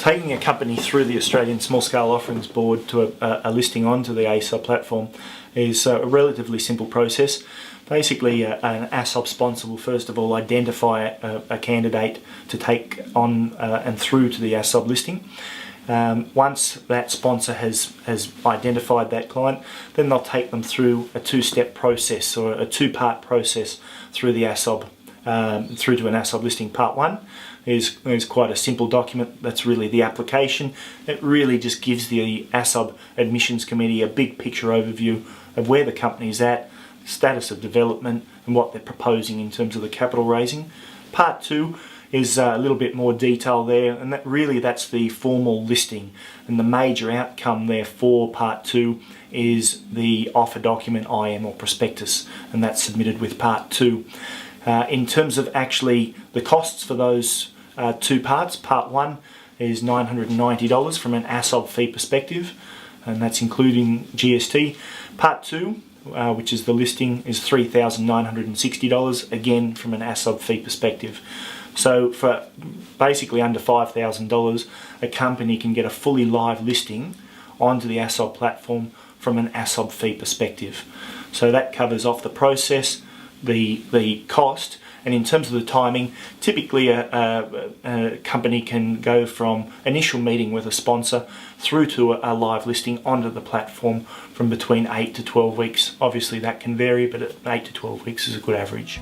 Taking a company through the Australian Small Scale Offerings Board to a listing onto the ASSOB platform is a relatively simple process. Basically, an ASSOB sponsor will first of all identify a candidate to take on and through to the ASSOB listing. Once that sponsor has identified that client, then they'll take them through a two-step process, or a two-part process through the ASSOB, through to an ASSOB listing. Part one is quite a simple document. That's really the application. It really just gives the ASSOB Admissions Committee a big picture overview of where the company is at, status of development, and what they're proposing in terms of the capital raising. Part two is a little bit more detail there, and that's the formal listing. And the major outcome there for part two is the offer document, IM or prospectus, and that's submitted with part two. In terms of actually the costs for those two parts, part one is $990 from an ASSOB fee perspective, and that's including GST. Part two, which is the listing, is $3,960, again from an ASSOB fee perspective. So for basically under $5,000, a company can get a fully live listing onto the ASSOB platform from an ASSOB fee perspective. So that covers off the process, the cost, and in terms of the timing, typically a company can go from initial meeting with a sponsor through to a live listing onto the platform from between 8 to 12 weeks. Obviously that can vary, but 8 to 12 weeks is a good average.